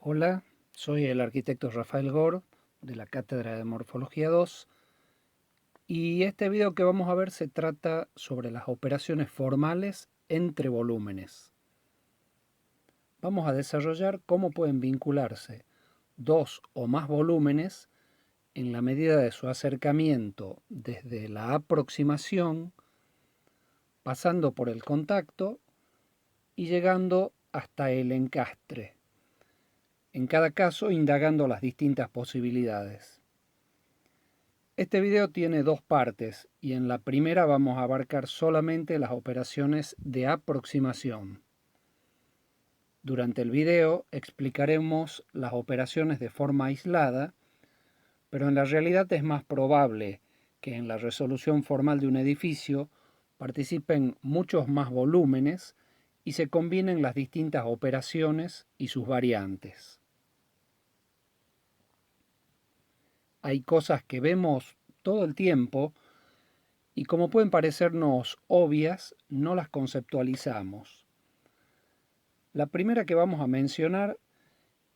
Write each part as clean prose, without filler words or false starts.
Hola, soy el arquitecto Rafael Gor de la Cátedra de Morfología 2 y este video que vamos a ver se trata sobre las operaciones formales entre volúmenes. Vamos a desarrollar cómo pueden vincularse dos o más volúmenes en la medida de su acercamiento desde la aproximación, pasando por el contacto y llegando hasta el encastre, en cada caso indagando las distintas posibilidades. Este video tiene dos partes y en la primera vamos a abarcar solamente las operaciones de aproximación. Durante el video explicaremos las operaciones de forma aislada, pero en la realidad es más probable que en la resolución formal de un edificio participen muchos más volúmenes y se combinen las distintas operaciones y sus variantes. Hay cosas que vemos todo el tiempo y como pueden parecernos obvias, no las conceptualizamos. La primera que vamos a mencionar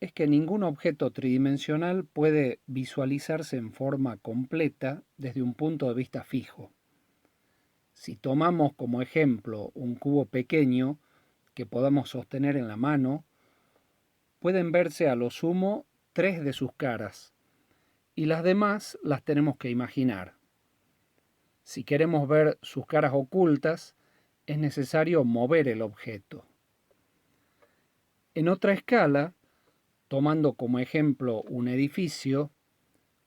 es que ningún objeto tridimensional puede visualizarse en forma completa desde un punto de vista fijo. Si tomamos como ejemplo un cubo pequeño que podamos sostener en la mano, pueden verse a lo sumo 3 de sus caras, y las demás las tenemos que imaginar. Si queremos ver sus caras ocultas, es necesario mover el objeto. En otra escala, tomando como ejemplo un edificio,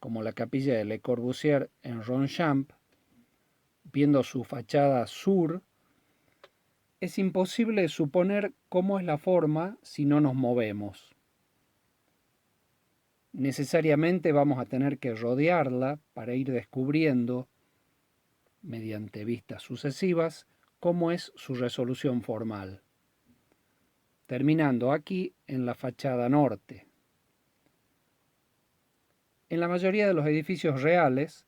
como la capilla de Le Corbusier en Ronchamp, viendo su fachada sur, es imposible suponer cómo es la forma si no nos movemos. Necesariamente vamos a tener que rodearla para ir descubriendo, mediante vistas sucesivas, cómo es su resolución formal, terminando aquí en la fachada norte. En la mayoría de los edificios reales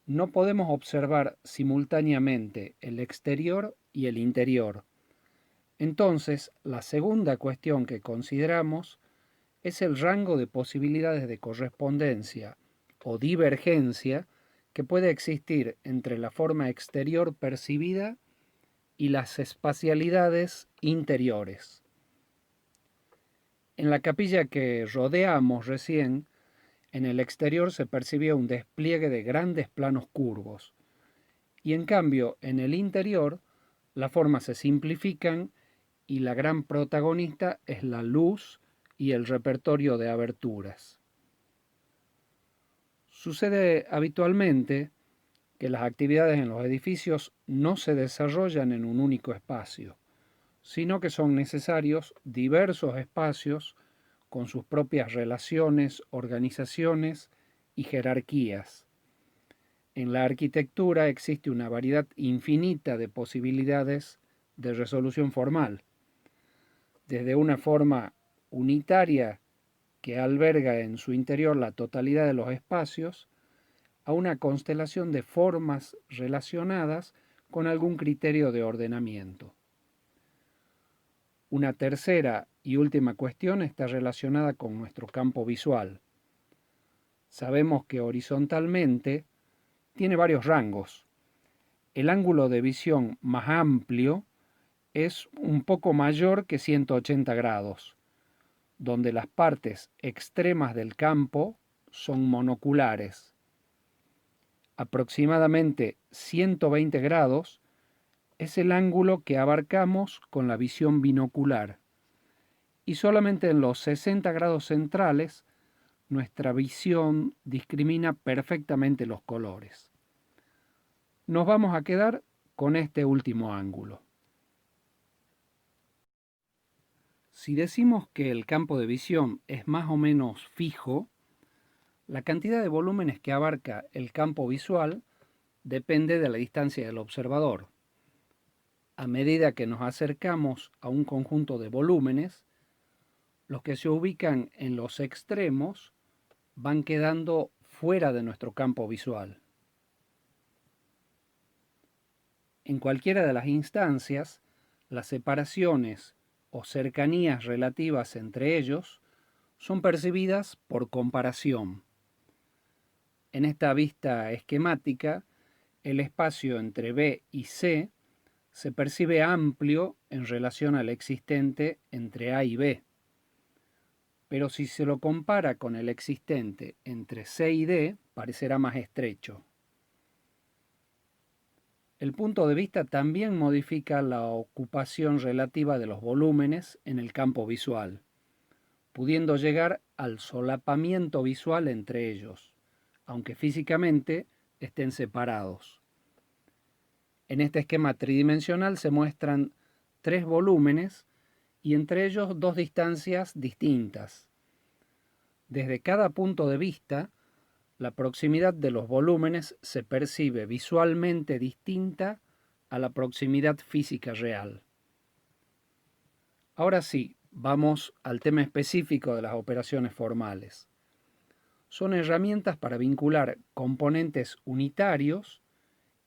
no podemos observar simultáneamente el exterior y el interior. Entonces, la segunda cuestión que consideramos es el rango de posibilidades de correspondencia o divergencia que puede existir entre la forma exterior percibida y las espacialidades interiores. En la capilla que rodeamos recién, en el exterior se percibía un despliegue de grandes planos curvos, y en cambio en el interior las formas se simplifican y la gran protagonista es la luz y el repertorio de aberturas. Sucede habitualmente que las actividades en los edificios no se desarrollan en un único espacio, sino que son necesarios diversos espacios con sus propias relaciones, organizaciones y jerarquías. En la arquitectura existe una variedad infinita de posibilidades de resolución formal, desde una forma unitaria que alberga en su interior la totalidad de los espacios, a una constelación de formas relacionadas con algún criterio de ordenamiento. Una tercera y última cuestión está relacionada con nuestro campo visual. Sabemos que horizontalmente tiene varios rangos. El ángulo de visión más amplio es un poco mayor que 180 grados, donde las partes extremas del campo son monoculares. Aproximadamente 120 grados es el ángulo que abarcamos con la visión binocular, y solamente en los 60 grados centrales nuestra visión discrimina perfectamente los colores. Nos vamos a quedar con este último ángulo. Si decimos que el campo de visión es más o menos fijo, la cantidad de volúmenes que abarca el campo visual depende de la distancia del observador. A medida que nos acercamos a un conjunto de volúmenes, los que se ubican en los extremos van quedando fuera de nuestro campo visual. En cualquiera de las instancias, las separaciones o cercanías relativas entre ellos son percibidas por comparación. En esta vista esquemática, el espacio entre B y C se percibe amplio en relación al existente entre A y B. Pero si se lo compara con el existente entre C y D, parecerá más estrecho. El punto de vista también modifica la ocupación relativa de los volúmenes en el campo visual, pudiendo llegar al solapamiento visual entre ellos, aunque físicamente estén separados. En este esquema tridimensional se muestran 3 volúmenes y entre ellos 2 distancias distintas. Desde cada punto de vista, la proximidad de los volúmenes se percibe visualmente distinta a la proximidad física real. Ahora sí, vamos al tema específico de las operaciones formales. Son herramientas para vincular componentes unitarios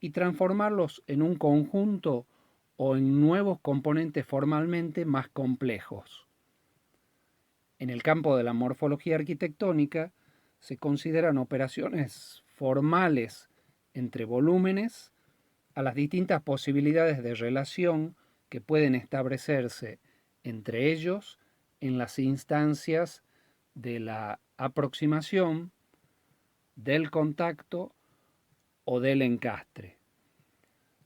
y transformarlos en un conjunto o en nuevos componentes formalmente más complejos. En el campo de la morfología arquitectónica se consideran operaciones formales entre volúmenes a las distintas posibilidades de relación que pueden establecerse entre ellos en las instancias de la aproximación, del contacto o del encastre.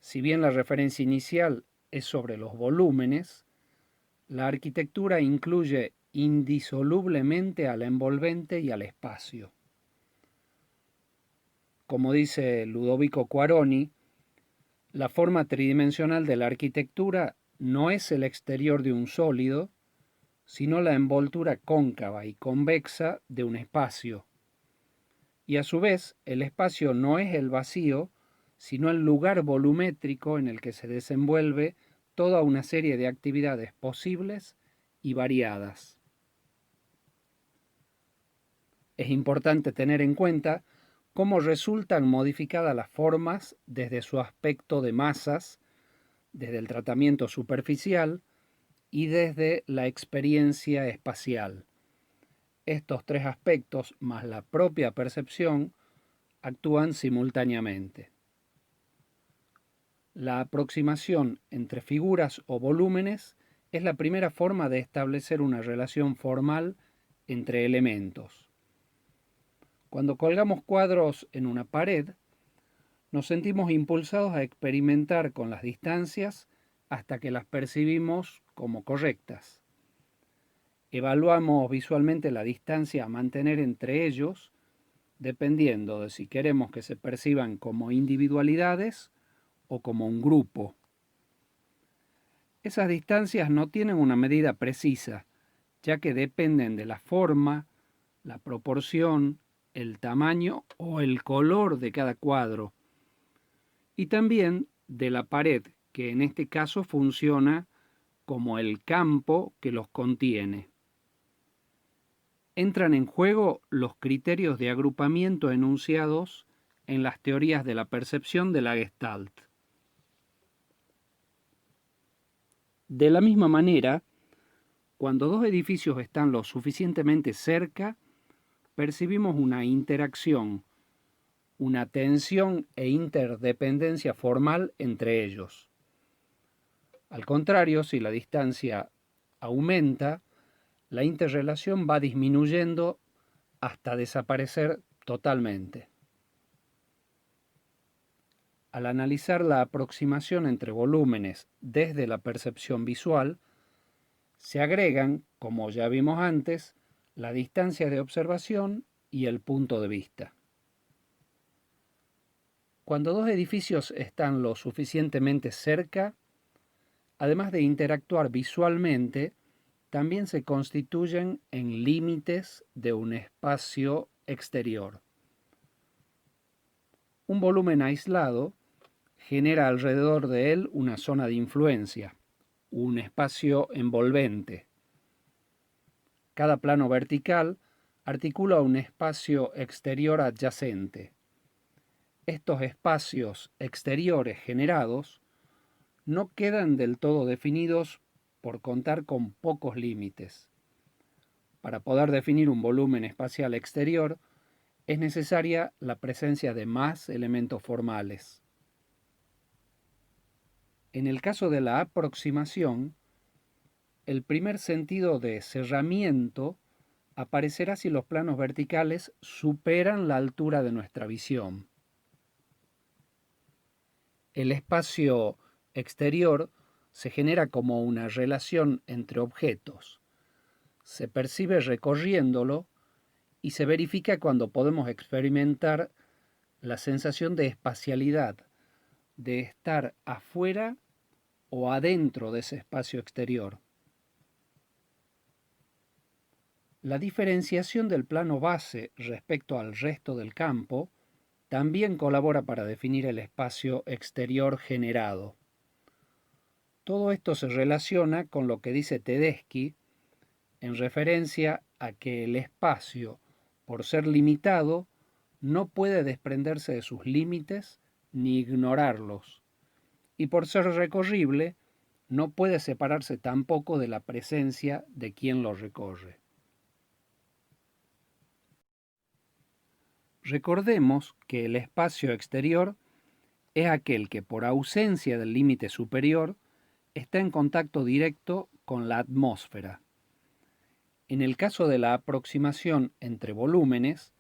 Si bien la referencia inicial es sobre los volúmenes, la arquitectura incluye indisolublemente al envolvente y al espacio. Como dice Ludovico Quaroni, la forma tridimensional de la arquitectura no es el exterior de un sólido, sino la envoltura cóncava y convexa de un espacio. Y a su vez, el espacio no es el vacío, sino el lugar volumétrico en el que se desenvuelve toda una serie de actividades posibles y variadas. Es importante tener en cuenta cómo resultan modificadas las formas desde su aspecto de masas, desde el tratamiento superficial y desde la experiencia espacial. Estos 3 aspectos, más la propia percepción, actúan simultáneamente. La aproximación entre figuras o volúmenes es la primera forma de establecer una relación formal entre elementos. Cuando colgamos cuadros en una pared, nos sentimos impulsados a experimentar con las distancias hasta que las percibimos como correctas. Evaluamos visualmente la distancia a mantener entre ellos, dependiendo de si queremos que se perciban como individualidades o como un grupo. Esas distancias no tienen una medida precisa, ya que dependen de la forma, la proporción, el tamaño o el color de cada cuadro, y también de la pared, que en este caso funciona como el campo que los contiene. Entran en juego los criterios de agrupamiento enunciados en las teorías de la percepción de la Gestalt. De la misma manera, cuando 2 edificios están lo suficientemente cerca, percibimos una interacción, una tensión e interdependencia formal entre ellos. Al contrario, si la distancia aumenta, la interrelación va disminuyendo hasta desaparecer totalmente. Al analizar la aproximación entre volúmenes desde la percepción visual, se agregan, como ya vimos antes, la distancia de observación y el punto de vista. Cuando 2 edificios están lo suficientemente cerca, además de interactuar visualmente, también se constituyen en límites de un espacio exterior. Un volumen aislado genera alrededor de él una zona de influencia, un espacio envolvente. Cada plano vertical articula un espacio exterior adyacente. Estos espacios exteriores generados no quedan del todo definidos por contar con pocos límites. Para poder definir un volumen espacial exterior, es necesaria la presencia de más elementos formales. En el caso de la aproximación, el primer sentido de cerramiento aparecerá si los planos verticales superan la altura de nuestra visión. El espacio exterior se genera como una relación entre objetos. Se percibe recorriéndolo y se verifica cuando podemos experimentar la sensación de espacialidad, de estar afuera o adentro de ese espacio exterior. La diferenciación del plano base respecto al resto del campo también colabora para definir el espacio exterior generado. Todo esto se relaciona con lo que dice Tedeschi en referencia a que el espacio, por ser limitado, no puede desprenderse de sus límites ni ignorarlos, y por ser recorrible, no puede separarse tampoco de la presencia de quien lo recorre. Recordemos que el espacio exterior es aquel que por ausencia del límite superior está en contacto directo con la atmósfera. En el caso de la aproximación entre volúmenes,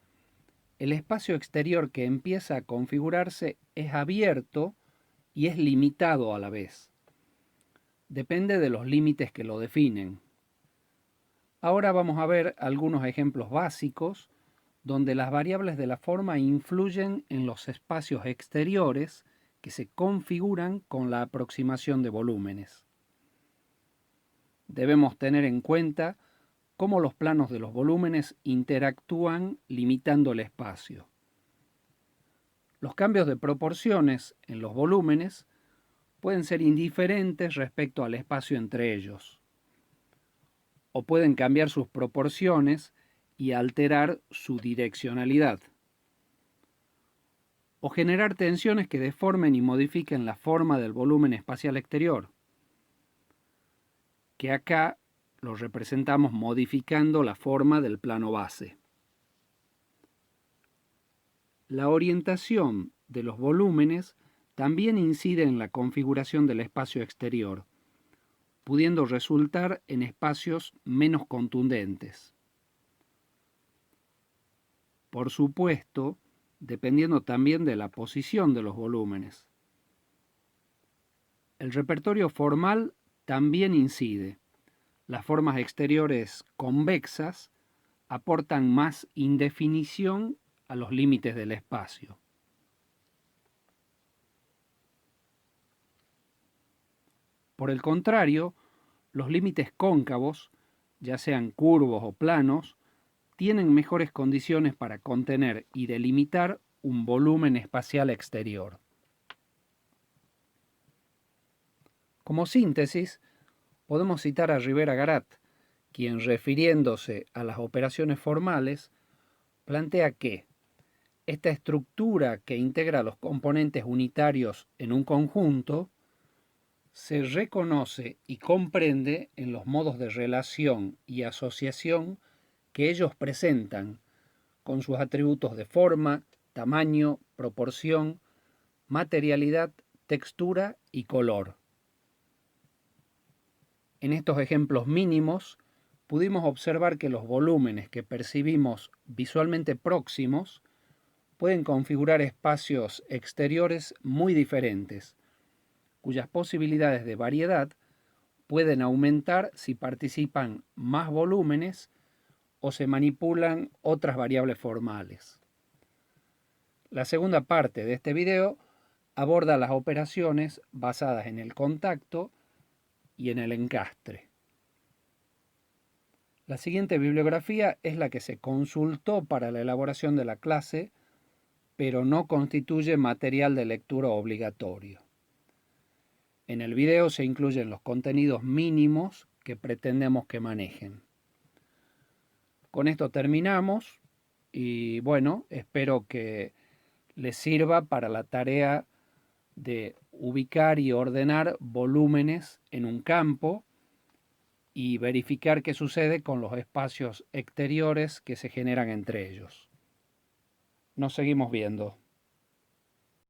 el espacio exterior que empieza a configurarse es abierto y es limitado a la vez. Depende de los límites que lo definen. Ahora vamos a ver algunos ejemplos básicos donde las variables de la forma influyen en los espacios exteriores que se configuran con la aproximación de volúmenes. Debemos tener en cuenta cómo los planos de los volúmenes interactúan limitando el espacio. Los cambios de proporciones en los volúmenes pueden ser indiferentes respecto al espacio entre ellos, o pueden cambiar sus proporciones y alterar su direccionalidad, o generar tensiones que deformen y modifiquen la forma del volumen espacial exterior, que acá lo representamos modificando la forma del plano base. La orientación de los volúmenes también incide en la configuración del espacio exterior, pudiendo resultar en espacios menos contundentes. Por supuesto, dependiendo también de la posición de los volúmenes. El repertorio formal también incide. Las formas exteriores convexas aportan más indefinición a los límites del espacio. Por el contrario, los límites cóncavos, ya sean curvos o planos, tienen mejores condiciones para contener y delimitar un volumen espacial exterior. Como síntesis, podemos citar a Rivera Garat, quien, refiriéndose a las operaciones formales, plantea que esta estructura que integra los componentes unitarios en un conjunto se reconoce y comprende en los modos de relación y asociación que ellos presentan, con sus atributos de forma, tamaño, proporción, materialidad, textura y color. En estos ejemplos mínimos, pudimos observar que los volúmenes que percibimos visualmente próximos pueden configurar espacios exteriores muy diferentes, cuyas posibilidades de variedad pueden aumentar si participan más volúmenes o se manipulan otras variables formales. La segunda parte de este video aborda las operaciones basadas en el contacto y en el encastre. La siguiente bibliografía es la que se consultó para la elaboración de la clase, pero no constituye material de lectura obligatorio. En el video se incluyen los contenidos mínimos que pretendemos que manejen. Con esto terminamos y bueno, espero que les sirva para la tarea de ubicar y ordenar volúmenes en un campo y verificar qué sucede con los espacios exteriores que se generan entre ellos. Nos seguimos viendo.